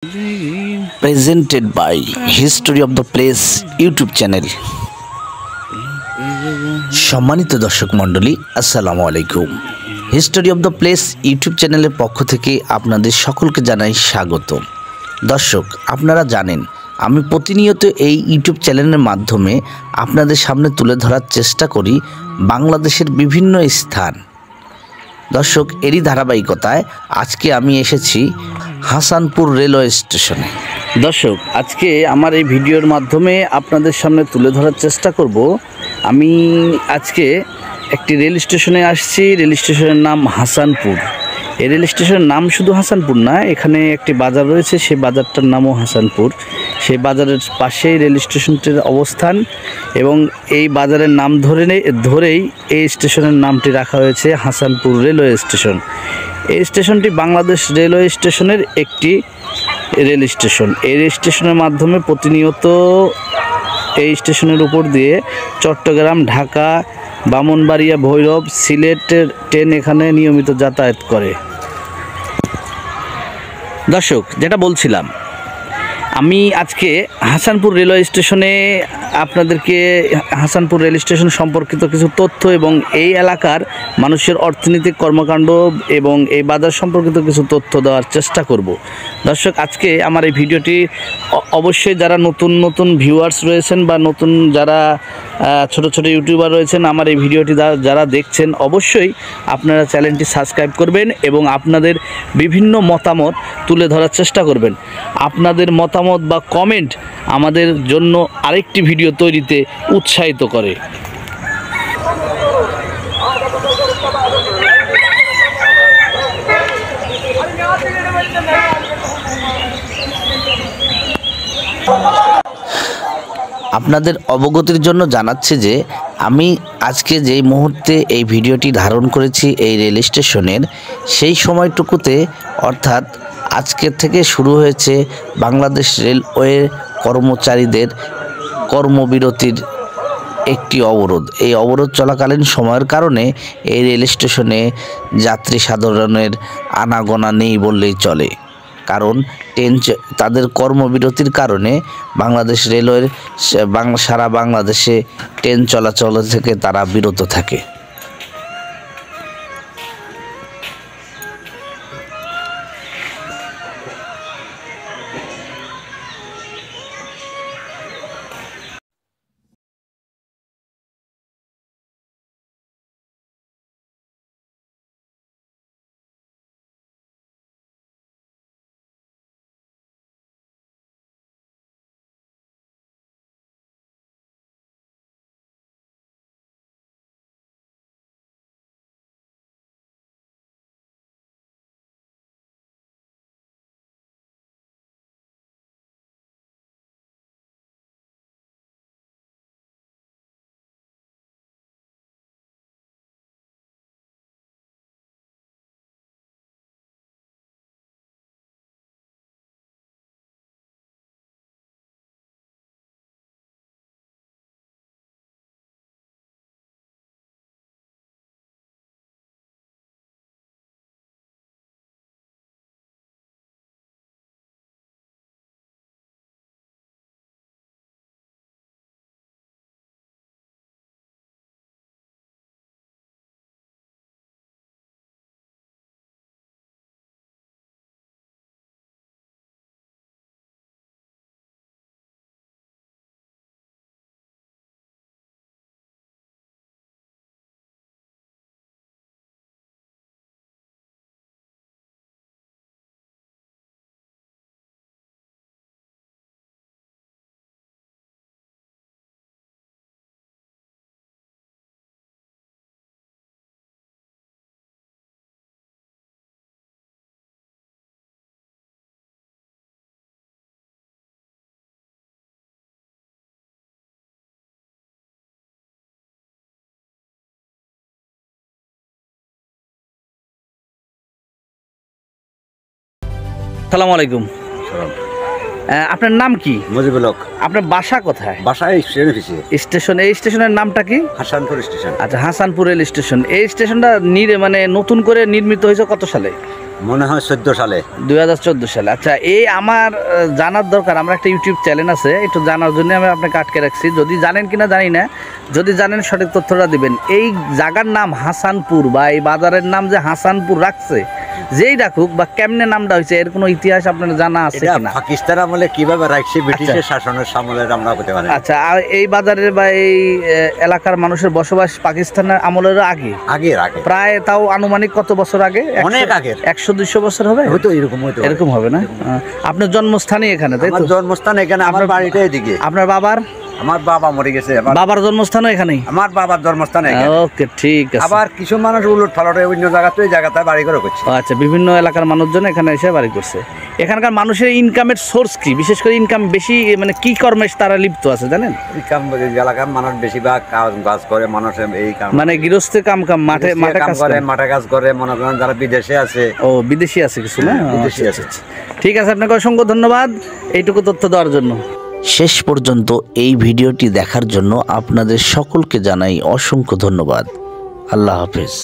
presented by History of the Place YouTube channel. সম্মানিত দর্শক মণ্ডলী, আসসালামু আলাইকুম। History of the place YouTube চ্যানেলের পক্ষ থেকে আপনাদের সকলকে জানাই স্বাগত। দর্শক, আপনারা জানেন আমি প্রতিনিয়ত এই ইউটিউব চ্যানেলের মাধ্যমে আপনাদের সামনে তুলে ধরার চেষ্টা করি বাংলাদেশের বিভিন্ন স্থান। দর্শক, এরই ধারাবাহিকতায় আজকে আমি এসেছি হাসানপুর রেলওয়ে স্টেশনে। দর্শক, আজকে আমার এই ভিডিওর মাধ্যমে আপনাদের সামনে তুলে ধরার চেষ্টা করব আমি আজকে একটি রেল স্টেশনে আসছি। রেল স্টেশনের নাম হাসানপুর। এই রেল স্টেশনের নাম শুধু হাসানপুর না, এখানে একটি বাজার রয়েছে, সেই বাজারটার নামও হাসানপুর। সেই বাজারের পাশেই রেল স্টেশনটির অবস্থান এবং এই বাজারের নাম ধরেই এই স্টেশনের নামটি রাখা হয়েছে হাসানপুর রেলওয়ে স্টেশন। এই স্টেশনটি বাংলাদেশ রেলওয়ে স্টেশনের একটি রেল স্টেশন। এই রেল স্টেশনের মাধ্যমে প্রতিনিয়ত এই স্টেশনের উপর দিয়ে চট্টগ্রাম, ঢাকা, ব্রাহ্মণবাড়িয়া, ভৈরব, সিলেটের ট্রেন এখানে নিয়মিত যাতায়াত করে। দর্শক, যেটা বলছিলাম, আমি আজকে হাসানপুর রেলওয়ে স্টেশনে আপনাদেরকে হাসানপুর রেল স্টেশন সম্পর্কিত কিছু তথ্য এবং এই এলাকার মানুষের অর্থনৈতিক কর্মকাণ্ড এবং এই বাজার সম্পর্কিত কিছু তথ্য দেওয়ার চেষ্টা করব। দর্শক, আজকে আমার এই ভিডিওটি অবশ্যই যারা নতুন ভিউয়ার্স রয়েছেন বা নতুন যারা ছোট ইউটিউবার রয়েছেন, আমার এই ভিডিওটি যারা দেখছেন অবশ্যই আপনারা চ্যানেলটি সাবস্ক্রাইব করবেন এবং আপনাদের বিভিন্ন মতামত তুলে ধরার চেষ্টা করবেন। আপনাদের মতামত বা কমেন্ট আমাদের জন্য আরেকটি ভিডিও তৈরিতে উৎসাহিত করে। আপনাদের অবগতির জন্য জানাচ্ছি যে আমি আজকে যেই মুহূর্তে এই ভিডিওটি ধারণ করেছি এই রেল স্টেশনের, সেই সময়টুকুতে অর্থাৎ আজকের থেকে শুরু হয়েছে বাংলাদেশ রেলওয়ে কর্মচারীদের কর্মবিরতির একটি অবরোধ। এই অবরোধ চলাকালীন সময়ের কারণে এই রেল স্টেশনে যাত্রী সাধারণের আনাগোনা নেই বললেই চলে। কারণ তাদের কর্মবিরতির কারণে বাংলাদেশ রেলওয়ের সারা বাংলাদেশে ট্রেন চলাচল থেকে তারা বিরত থাকে। আসসালামু আলাইকুম। আপনার নাম কি? মুজিবুল হক। আপনার বাসা কোথায়? বাসা স্টেশন। এই স্টেশনের নামটা কি? হাসানপুর স্টেশন। আচ্ছা, হাসানপুর রেল স্টেশন। এই স্টেশনটা নতুন করে নির্মিত হয়েছে কত সালে? মনে হয় 14 সালে। 2014 সালে। আচ্ছা, এই আমার জানার দরকার, আমরা একটা ইউটিউব চ্যানেল আছে, একটু জানার জন্য আমি আপনাকে আটকে রাখছি। যদি জানেন কিনা জানি না, যদি জানেন সঠিক তথ্যটা দিবেন। এই জায়গার নাম হাসানপুর বা এই বাজারের নাম যে হাসানপুর রাখছে, যেই রাখুক বা কেমনে নামটা হয়েছে, এর কোনো ইতিহাস আপনার জানা আছে এটা কিনা? পাকিস্তান আমলে কিভাবে রাখছে, ব্রিটিশের শাসনের আমলে আমরা করতে পারি। আচ্ছা, আর এই বাজারের বা এই এলাকার মানুষের বসবাস পাকিস্তানের আমলেরও আগে? আগে প্রায় তাও আনুমানিক কত বছর আগে? অনেক আগে, 100-200 বছর হবে হয়তো, এরকম হবে না? আপনার জন্মস্থানই এখানে, তাই তো? জন্মস্থান এখানে, আমার বাড়িটা এদিকে। আপনার বাবার? আমার বাবা মরে গেছে, বাবার জন্মস্থানও এখানেই? আমার বাবার জন্মস্থান এখানে। ওকে, ঠিক আছে। আবার কিছু মানুষ উলট পালটে অন্য জায়গাতে ওই জায়গাতে বাড়ি করে করছে। আচ্ছা, বিভিন্ন এলাকার মানুষজন এখানে এসে বাড়ি করছে। এখানকার মানুষের ইনকামের সোর্স কি? বিশেষ করে ইনকাম বেশি মানে কি কর্মে তারা লিপ্ত আছে জানেন? এলাকার মানুষ বেশিরভাগ কাজ করে, মানুষ এই কাম মানে গৃহস্থের কাম মাঠে কাজ করে, মাঠে কাজ করে। মনে করেন যারা বিদেশে আছে। ও, বিদেশি আছে কিছু না? বিদেশি আছে। ঠিক আছে, আপনাকে অসংখ্য ধন্যবাদ এইটুকু তথ্য দেওয়ার জন্য। শেষ পর্যন্ত এই ভিডিওটি দেখার জন্য আপনাদের সকলকে জানাই অসংখ্য ধন্যবাদ। আল্লাহ হাফেজ।